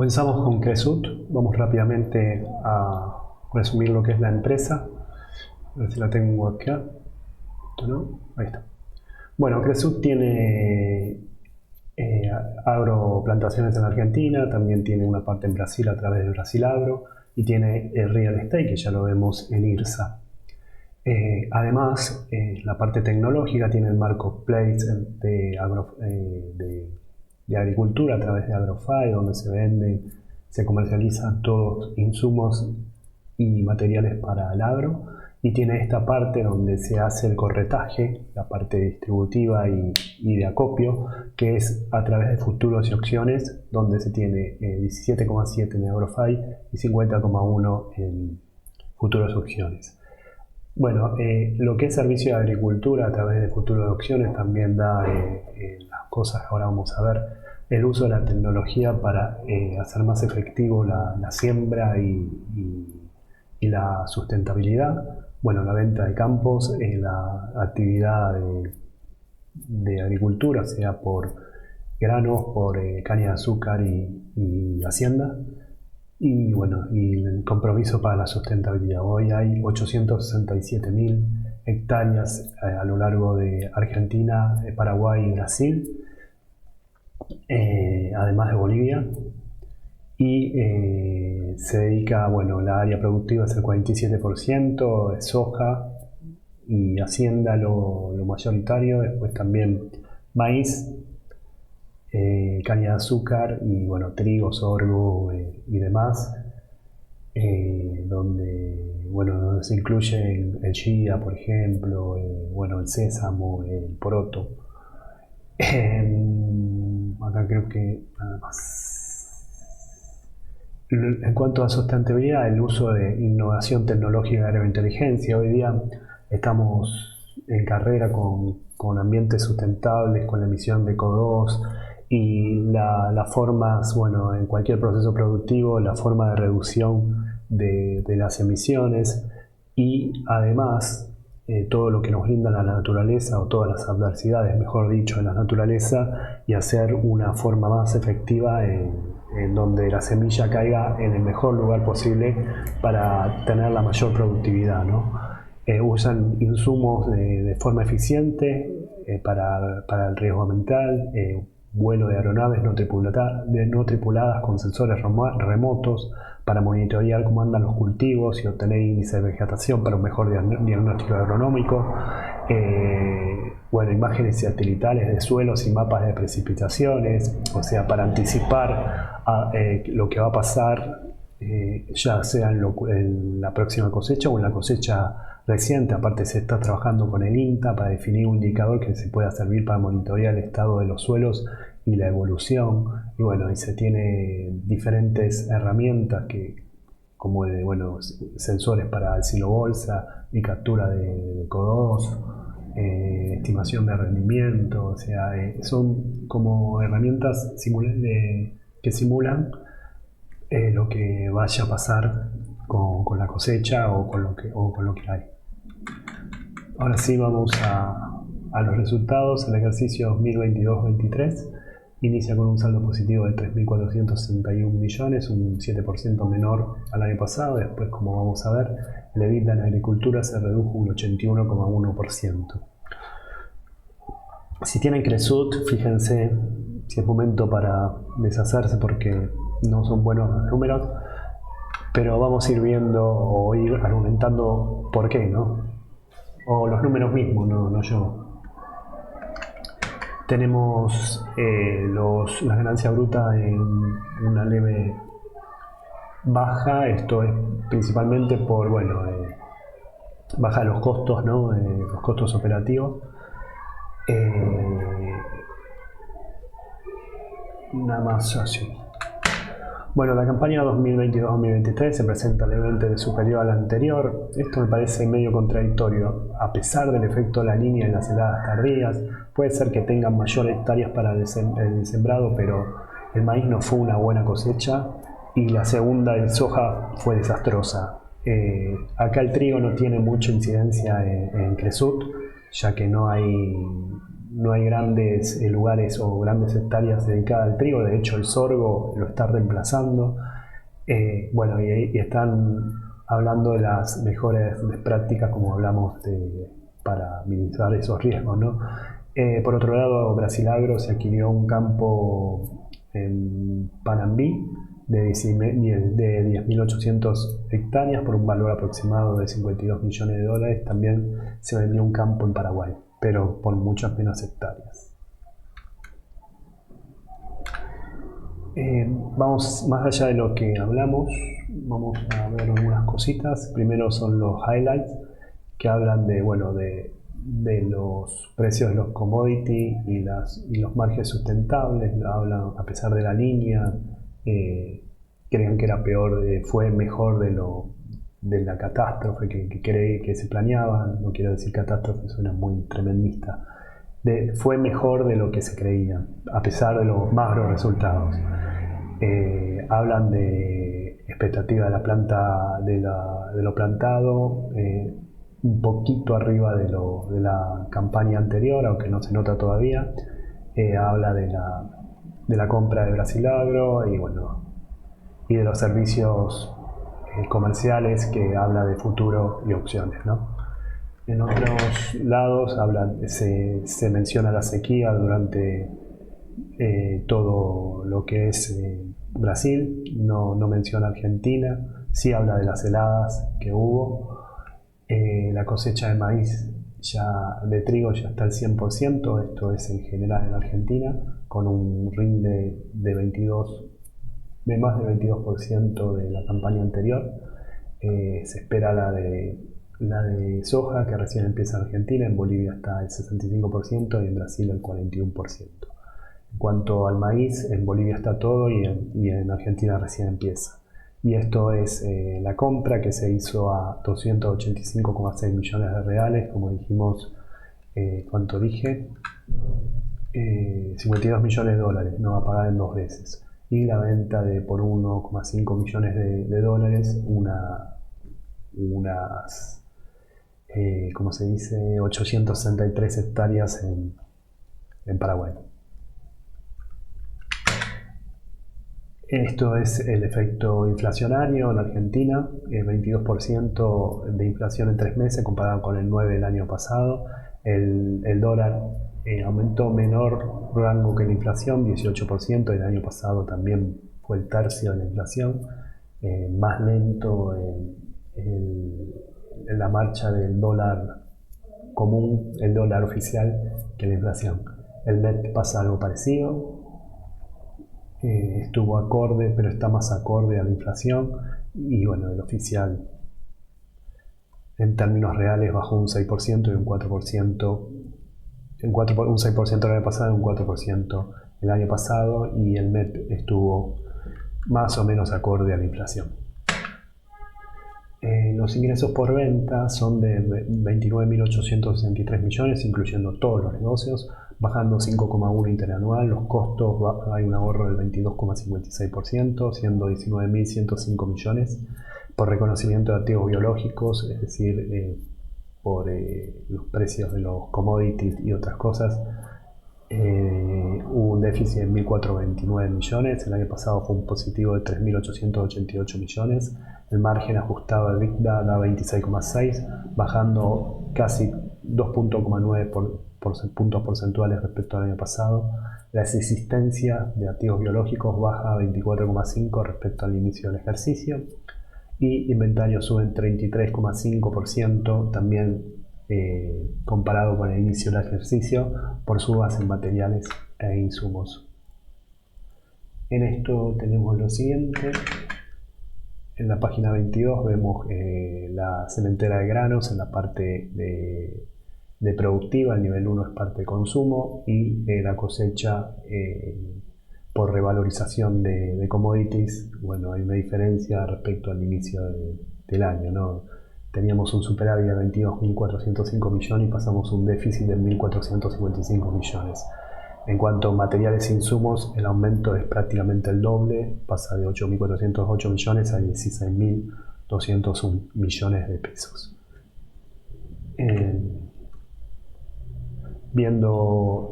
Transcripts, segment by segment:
Comenzamos con Cresut. Vamos rápidamente a resumir lo que es la empresa. A ver si la tengo acá. ¿No? Ahí está. Bueno, Cresut tiene agroplantaciones en Argentina, también tiene una parte en Brasil a través de Brasil Agro y tiene el real estate, que ya lo vemos en IRSA. Además, la parte tecnológica tiene el marketplace de agricultura a través de Agrofy, donde se venden, se comercializan todos insumos y materiales para el agro, y tiene esta parte donde se hace el corretaje, la parte distributiva y de acopio, que es a través de futuros y opciones, donde se tiene 17,7 en Agrofy y 50,1 en futuros y opciones. Bueno, lo que es servicio de agricultura a través de futuros de opciones también da las cosas que ahora vamos a ver, el uso de la tecnología para hacer más efectivo la siembra y la sustentabilidad. Bueno, la venta de campos, la actividad de agricultura, sea por granos, por caña de azúcar y hacienda. Y bueno, y el compromiso para la sustentabilidad. Hoy hay 867.000 hectáreas a lo largo de Argentina, Paraguay y Brasil, además de Bolivia. Y se dedica, bueno, la área productiva es el 47%, es soja y hacienda lo mayoritario, después también maíz, caña de azúcar y bueno, trigo, sorgo y demás, donde se incluye el chía, por ejemplo, bueno, el sésamo, el poroto. Acá creo que nada más. En cuanto a sustentabilidad, el uso de innovación tecnológica de agrointeligencia. Hoy día estamos en carrera con ambientes sustentables, con la emisión de CO2 y las formas, bueno, en cualquier proceso productivo, la forma de reducción de las emisiones y además todo lo que nos brinda la naturaleza o todas las adversidades, mejor dicho, de la naturaleza y hacer una forma más efectiva en donde la semilla caiga en el mejor lugar posible para tener la mayor productividad, ¿no? Usan insumos de forma eficiente para el riesgo ambiental, vuelo de aeronaves no tripuladas con sensores remotos para monitorear cómo andan los cultivos y obtener índice de vegetación para un mejor diagnóstico agronómico. Bueno, imágenes satelitales de suelos y mapas de precipitaciones, o sea, para anticipar lo que va a pasar, ya sea en la próxima cosecha o en la cosecha reciente. Aparte se está trabajando con el INTA para definir un indicador que se pueda servir para monitorear el estado de los suelos y la evolución. Y bueno, y se tiene diferentes herramientas como sensores para el silo bolsa y captura de CO2, estimación de rendimiento, o sea, son como herramientas que simulan lo que vaya a pasar con la cosecha o con lo que hay. Ahora sí vamos a los resultados. El ejercicio 2022-23 inicia con un saldo positivo de 3.461 millones, un 7% menor al año pasado. Después, como vamos a ver, el EBITDA en agricultura se redujo un 81,1%. Si tienen Cresut, fíjense si es momento para deshacerse porque no son buenos los números, pero vamos a ir viendo o ir argumentando por qué, ¿no? O los números mismos, no yo. Tenemos la ganancia bruta en una leve baja. Esto es principalmente por, baja de los costos, ¿no? Los costos operativos. Nada más así. Bueno, la campaña 2022-2023 se presenta levemente superior a la anterior. Esto me parece medio contradictorio. A pesar del efecto de la línea y las heladas tardías, puede ser que tengan mayor hectáreas para el sembrado, pero el maíz no fue una buena cosecha y la segunda, el soja, fue desastrosa. Acá el trigo no tiene mucha incidencia en Cresut, ya que no hay no hay grandes lugares o grandes hectáreas dedicadas al trigo. De hecho, el sorgo lo está reemplazando. Bueno, y están hablando de las mejores prácticas, como hablamos, para minimizar esos riesgos, ¿no? Por otro lado, Brasilagro se adquirió un campo en Panambí de 10.800 hectáreas por un valor aproximado de 52 millones de dólares. También se vendió un campo en Paraguay, pero por muchas menos hectáreas. Vamos más allá de lo que hablamos, vamos a ver algunas cositas. Primero son los highlights, que hablan de, bueno, de los precios de los commodities y los márgenes sustentables. Hablan, a pesar de la línea, creían que era peor, fue mejor de la catástrofe que se planeaba. No quiero decir catástrofe, suena muy tremendista. Fue mejor de lo que se creía, a pesar de los magros resultados. Hablan de expectativa de la planta, de lo plantado, un poquito arriba de la campaña anterior, aunque no se nota todavía. Habla de la compra de Brasilagro y, bueno, y de los servicios comerciales, que habla de futuro y opciones, ¿no? En otros lados se menciona la sequía durante todo lo que es Brasil. No menciona Argentina. Sí habla de las heladas que hubo. La cosecha de maíz, de trigo, ya está al 100%. Esto es en general en Argentina, con un rinde de más del 22% de la campaña anterior. Se espera la de soja, que recién empieza en Argentina. En Bolivia está el 65% y en Brasil el 41%. En cuanto al maíz, en Bolivia está todo y en Argentina recién empieza. Y esto es la compra, que se hizo a 285,6 millones de reales, como dijimos. ¿Cuánto dije? 52 millones de dólares, no va a pagar en 2 veces. Y la venta por 1,5 millones de dólares, unas, ¿cómo se dice? 863 hectáreas en Paraguay. Esto es el efecto inflacionario en Argentina, 22% de inflación en 3 meses comparado con el 9% del año pasado. El dólar aumentó menor rango que la inflación, 18%. El año pasado también fue el tercio de la inflación. Más lento en la marcha del dólar común, el dólar oficial, que la inflación. El MEP pasa algo parecido. Estuvo acorde, pero está más acorde a la inflación. Y, bueno, el oficial en términos reales bajó un 6% y un 4%, un 6% el año pasado y un 4% el año pasado, y el MEP estuvo más o menos acorde a la inflación. Los ingresos por venta son de 29.863 millones, incluyendo todos los negocios, bajando 5,1% interanual. Los costos, hay un ahorro del 22,56%, siendo 19.105 millones por reconocimiento de activos biológicos, es decir, por los precios de los commodities y otras cosas. Hubo un déficit de 1.429 millones, el año pasado fue un positivo de 3.888 millones. El margen ajustado de EBITDA da 26,6, bajando casi 2,9 puntos porcentuales respecto al año pasado. La existencia de activos biológicos baja a 24,5 respecto al inicio del ejercicio. Y inventarios suben 33,5%, también comparado con el inicio del ejercicio, por subas en materiales e insumos. En esto tenemos lo siguiente. En la página 22 vemos la cementera de granos en la parte de productiva. El nivel 1 es parte de consumo, y la cosecha por revalorización de commodities. Bueno, hay una diferencia respecto al inicio del año, ¿no? Teníamos un superávit de 22.405 millones y pasamos un déficit de 1.455 millones. En cuanto a materiales e insumos, el aumento es prácticamente el doble, pasa de 8.408 millones a 16.201 millones de pesos. Viendo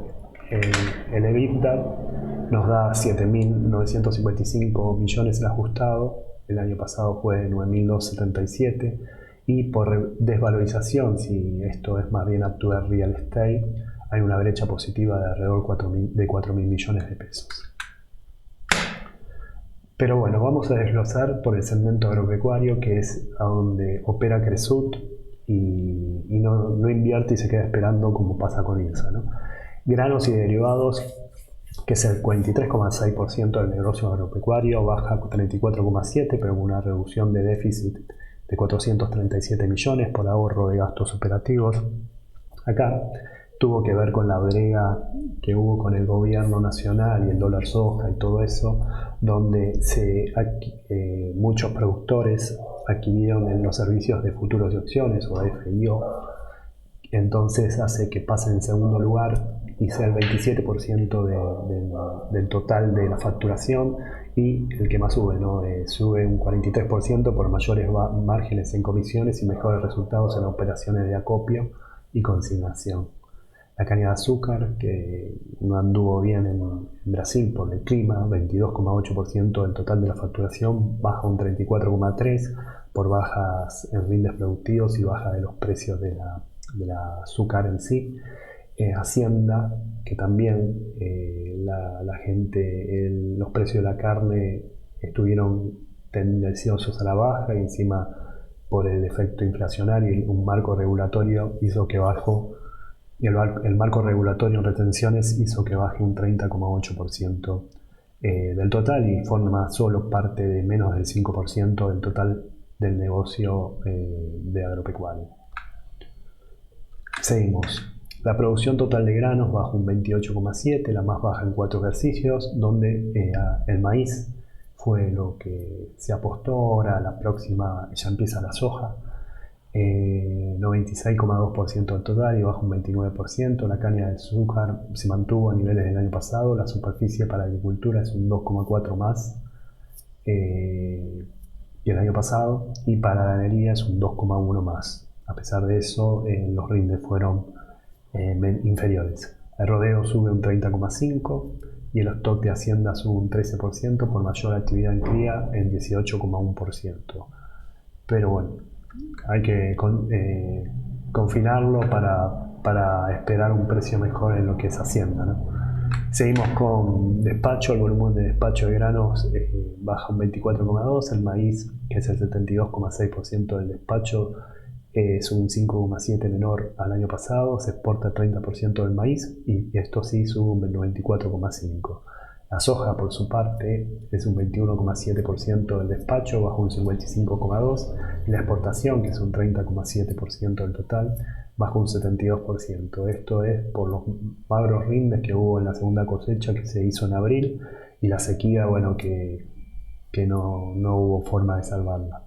el EBITDA, nos da 7.955 millones el ajustado, el año pasado fue de 9.277, y por desvalorización, si esto es más bien actuar real estate, hay una brecha positiva de alrededor de 4.000 millones de pesos. Pero bueno, vamos a desglosar por el segmento agropecuario, que es a donde opera Cresut y no invierte y se queda esperando como pasa con INSA, ¿no? Granos y derivados, que es el 43,6% del negocio agropecuario, baja 34,7%, pero con una reducción de déficit de 437 millones por ahorro de gastos operativos. Acá tuvo que ver con la brega que hubo con el gobierno nacional y el dólar soja y todo eso, donde muchos productores adquirieron en los servicios de futuros y opciones, o FIO, entonces hace que pase en segundo lugar y sea el 27% del total de la facturación, y el que más sube, ¿no? Sube un 43% por mayores márgenes en comisiones y mejores resultados en operaciones de acopio y consignación. La caña de azúcar, que no anduvo bien en Brasil por el clima, 22,8% del total de la facturación, baja un 34,3% por bajas en rindes productivos y baja de los precios de la azúcar en sí. Hacienda, que también los precios de la carne estuvieron tendenciosos a la baja, y encima por el efecto inflacionario y un marco regulatorio hizo que bajó, y el marco regulatorio en retenciones hizo que baje un 30,8% del total, y forma solo parte de menos del 5% del total del negocio de agropecuario. Seguimos. La producción total de granos baja un 28,7%, la más baja en 4 ejercicios, donde el maíz fue lo que se apostó. Ahora la próxima ya empieza la soja, 96,2% del total y baja un 29%. La caña de azúcar se mantuvo a niveles del año pasado, la superficie para agricultura es un 2,4 más que el año pasado, y para la ganadería es un 2,1 más. A pesar de eso, los rindes fueron inferiores. El rodeo sube un 30,5% y el stock de hacienda sube un 13% por mayor actividad en cría en 18,1%. Pero bueno, hay que confinarlo para esperar un precio mejor en lo que es hacienda, ¿no? Seguimos con despacho. El volumen de despacho de granos baja un 24,2%. El maíz, que es el 72,6% del despacho, es un 5,7% menor al año pasado. Se exporta el 30% del maíz y esto sí sube un 94,5%. La soja, por su parte, es un 21,7% del despacho, bajo un 55,2%. Y la exportación, que es un 30,7% del total, bajo un 72%. Esto es por los magros rindes que hubo en la segunda cosecha que se hizo en abril, y la sequía, bueno, que no hubo forma de salvarla.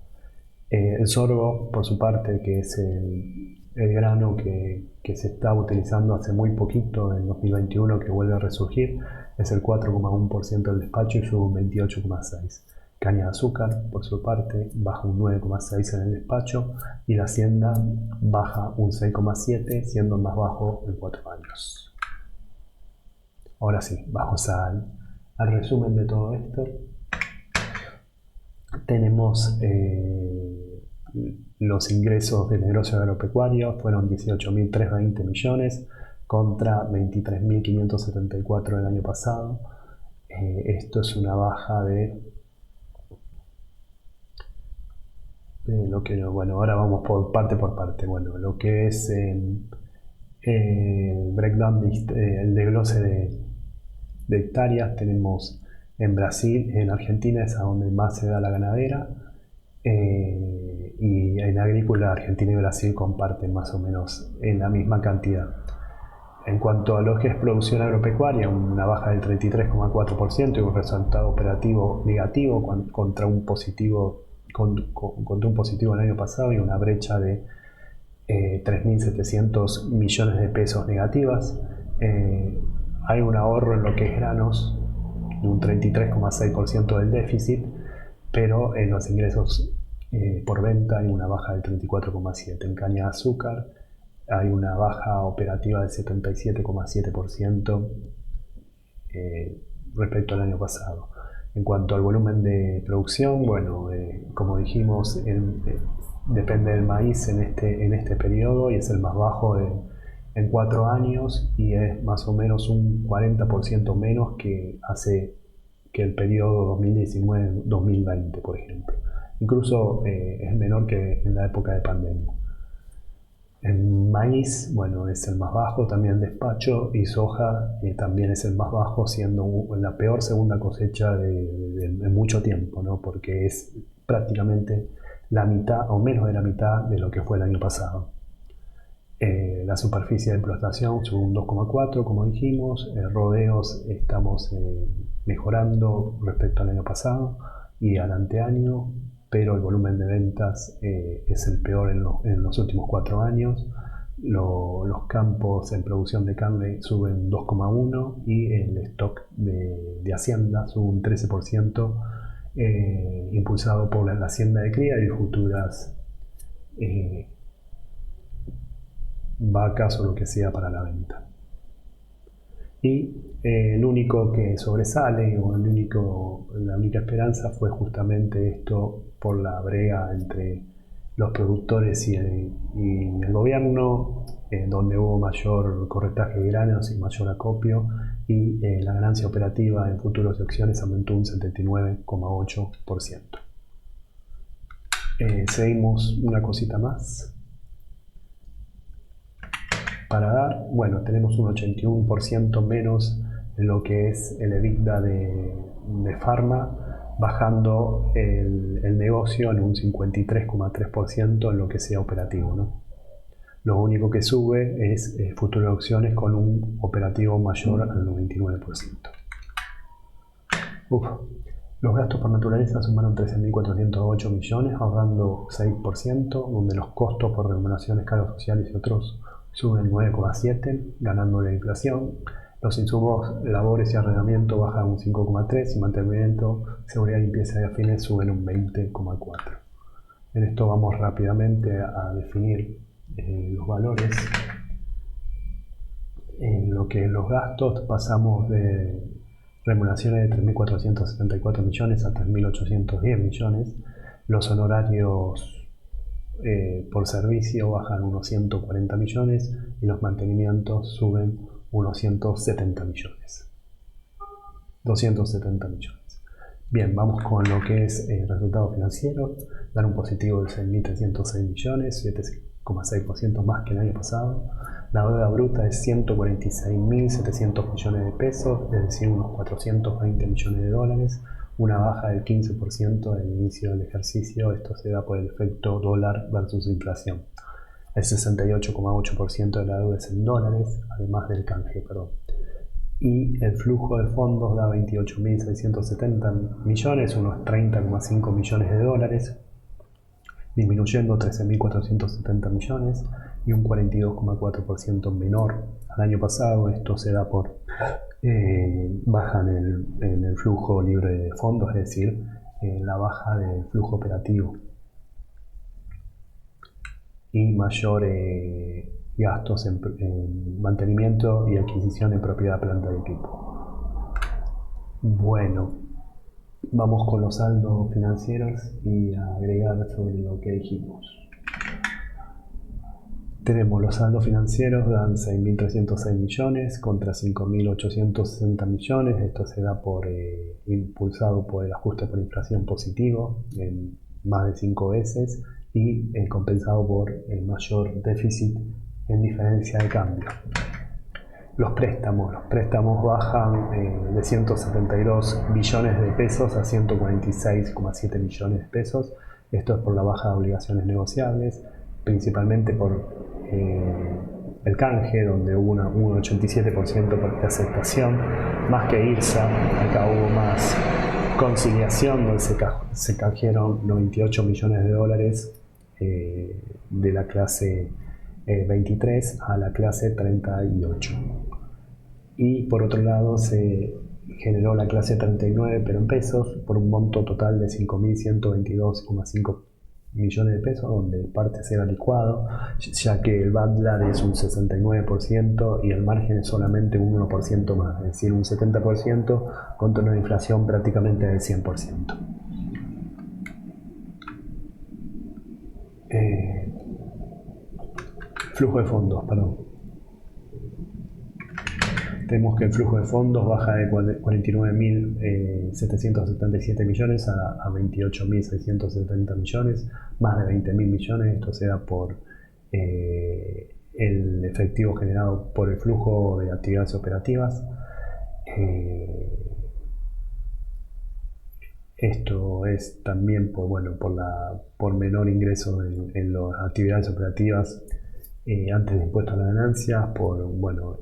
El sorgo, por su parte, que es el grano que se está utilizando hace muy poquito, en 2021, que vuelve a resurgir, es el 4,1% del despacho y sube un 28,6%. Caña de azúcar, por su parte, baja un 9,6% en el despacho, y la hacienda baja un 6,7%, siendo el más bajo en 4 años. Ahora sí, vamos al resumen de todo esto. Tenemos los ingresos del negocio agropecuario, fueron 18.320 millones contra 23.574 del año pasado. Esto es una baja de lo que, bueno, ahora vamos por parte. Bueno, lo que es el breakdown, el desglose de hectáreas, tenemos en Brasil, en Argentina es a donde más se da la ganadera, y en agrícola Argentina y Brasil comparten más o menos en la misma cantidad. En cuanto a lo que es producción agropecuaria, una baja del 33,4% y un resultado operativo negativo contra un positivo el año pasado, y una brecha de 3.700 millones de pesos negativas. Hay un ahorro en lo que es granos de un 33,6% del déficit, pero en los ingresos por venta hay una baja del 34,7%. En caña de azúcar hay una baja operativa del 77,7% respecto al año pasado. En cuanto al volumen de producción, bueno, como dijimos, depende del maíz en este periodo y es el más bajo en 4 años y es más o menos un 40% menos que el periodo 2019-2020, por ejemplo. Incluso es menor que en la época de pandemia. En maíz, bueno, es el más bajo, también despacho, y soja también es el más bajo, siendo la peor segunda cosecha de mucho tiempo, ¿no? Porque es prácticamente la mitad o menos de la mitad de lo que fue el año pasado. La superficie de explotación sube un 2,4, como dijimos. Rodeos estamos mejorando respecto al año pasado y al anteaño, pero el volumen de ventas es el peor en los últimos 4 años. Los campos en producción de carne suben 2,1 y el stock de Hacienda sube un 13%, impulsado por la Hacienda de cría y futuras vacas o lo que sea para la venta. Y el único que sobresale, o la única esperanza, fue justamente esto por la brega entre los productores y el gobierno, donde hubo mayor corretaje de granos y mayor acopio, y la ganancia operativa en futuros y opciones aumentó un 79,8%. Seguimos una cosita más. Para dar, bueno, tenemos un 81% menos en lo que es el EBITDA de Pharma, bajando el negocio en un 53,3% en lo que sea operativo, ¿no? Lo único que sube es futuras opciones con un operativo mayor al 99%. Los gastos por naturaleza sumaron 13.408 millones, ahorrando 6%, donde los costos por remuneraciones, cargos sociales y otros suben 9,7, ganando la inflación. Los insumos, labores y arrendamiento bajan un 5,3 y mantenimiento, seguridad, limpieza y afines suben un 20,4. En esto vamos rápidamente a definir los valores. En lo que es los gastos, pasamos de remuneraciones de 3.474 millones a 3.810 millones. Los honorarios por servicio bajan unos 140 millones y los mantenimientos suben unos 270 millones. Bien, vamos con lo que es el resultado financiero. Dan un positivo de 6.306 millones, 7,6% más que el año pasado. La deuda bruta es 146.700 millones de pesos, es decir, unos 420 millones de dólares. Una baja del 15% del inicio del ejercicio. Esto se da por el efecto dólar versus inflación. El 68,8% de la deuda es en dólares, además del canje, Y el flujo de fondos da 28.670 millones, unos 30,5 millones de dólares, disminuyendo 13.470 millones y un 42,4% menor al año pasado. Esto se da por baja en el flujo libre de fondos, es decir, la baja del flujo operativo y mayor gastos en mantenimiento y adquisición en propiedad, planta y equipo. Bueno, vamos con los saldos financieros y a agregar sobre lo que dijimos. Tenemos los saldos financieros, dan 6.306 millones contra 5.860 millones. Esto se da impulsado por el ajuste por inflación positivo en más de 5 veces y compensado por el mayor déficit en diferencia de cambio. Los préstamos bajan de 172 billones de pesos a 146,7 millones de pesos. Esto es por la baja de obligaciones negociables, principalmente por el canje, donde hubo un 87% de aceptación, más que IRSA. Acá hubo más conciliación, donde se canjearon 98 millones de dólares de la clase 23 a la clase 38. Y por otro lado se generó la clase 39, pero en pesos, por un monto total de 5.122,5 millones de pesos, donde parte será licuado, ya que el Badlar es un 69% y el margen es solamente un 1% más, es decir, un 70% contra una inflación prácticamente del 100%. Flujo de fondos, perdón. Tenemos que el flujo de fondos baja de 49.777 millones a 28.670 millones, más de 20.000 millones. Esto se da por el efectivo generado por el flujo de actividades operativas. Esto es también por menor ingreso en las actividades operativas antes de impuestos a la ganancia,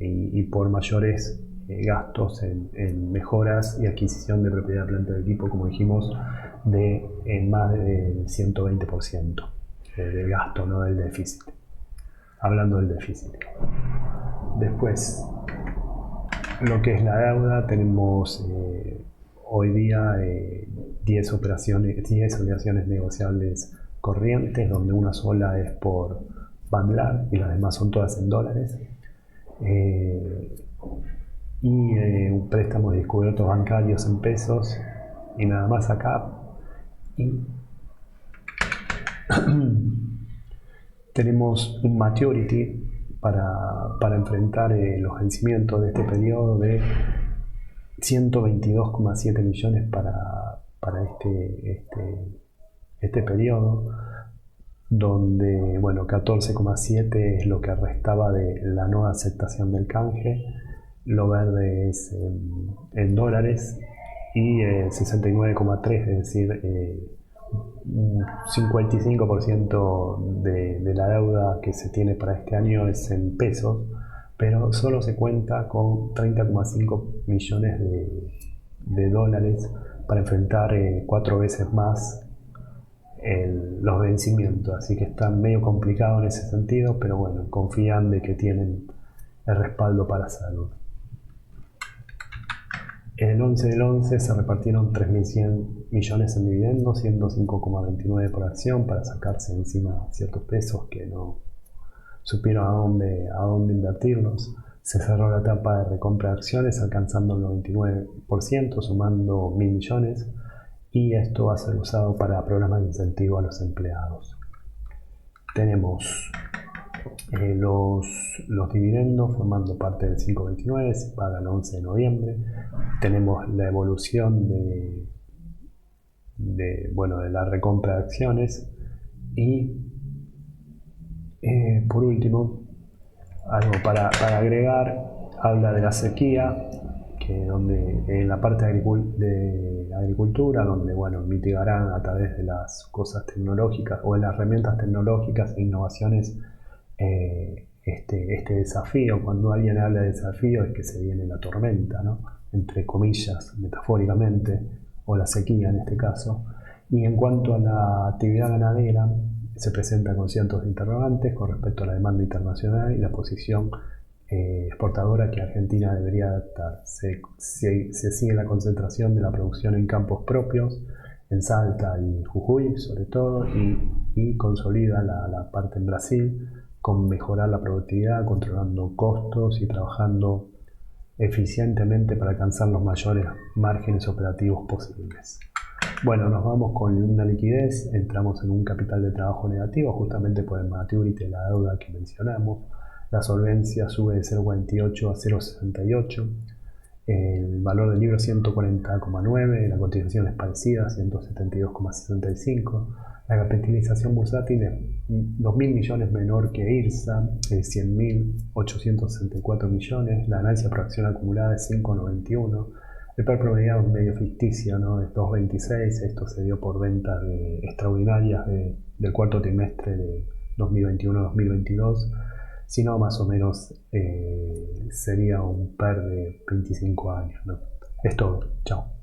y por mayores gastos en mejoras y adquisición de propiedad, planta de equipo, como dijimos, de más del 120% del gasto, no del déficit. Hablando del déficit. Después, lo que es la deuda, tenemos hoy día 10 obligaciones negociables corrientes, donde una sola es por Badlar y las demás son todas en dólares. Un préstamo de descubiertos bancarios en pesos y nada más acá. Y tenemos un maturity para enfrentar los vencimientos de este periodo de 122,7 millones para este periodo, donde 14,7 es lo que restaba de la no aceptación del canje, lo verde es en dólares y 69,3, es decir, un 55% de la deuda que se tiene para este año es en pesos, pero solo se cuenta con 30,5 millones de dólares para enfrentar 4 veces más los vencimientos, así que está medio complicado en ese sentido, pero bueno, confían de que tienen el respaldo para hacerlo. En el 11 del 11 se repartieron 3.100 millones en dividendos, 105,29 por acción, para sacarse encima ciertos pesos que no supieron a dónde invertirlos. Se cerró la etapa de recompra de acciones alcanzando el 99%, sumando 1.000 millones, y esto va a ser usado para programas de incentivo a los empleados. Tenemos los dividendos formando parte del 529, se paga el 11 de noviembre. Tenemos la evolución de la recompra de acciones y por último, algo para agregar, habla de la sequía, donde en la parte de agricultura, donde mitigarán a través de las cosas tecnológicas o de las herramientas tecnológicas e innovaciones este desafío. Cuando alguien habla de desafío es que se viene la tormenta, ¿no? Entre comillas, metafóricamente, o la sequía en este caso. Y en cuanto a la actividad ganadera, se presenta con cientos de interrogantes con respecto a la demanda internacional y la posición exportadora que Argentina debería adaptar. Se sigue la concentración de la producción en campos propios, en Salta y Jujuy sobre todo, y consolida la parte en Brasil, con mejorar la productividad, controlando costos y trabajando eficientemente para alcanzar los mayores márgenes operativos posibles. Bueno, nos vamos con una liquidez, entramos en un capital de trabajo negativo justamente por el maturity de la deuda que mencionamos. La solvencia sube de 0,48 a 0,68. El valor del libro 140,9, la cotización es parecida, 172,65. La capitalización bursátil es 2.000 millones menor que IRSA, 100.864 millones. La ganancia por acción acumulada es 5,91. El PER promediado es medio ficticio, ¿no? Es 2,26. Esto se dio por ventas extraordinarias del cuarto trimestre de 2021-2022. Si no, más o menos sería un PER de 25 años, ¿no? Es todo. Chao.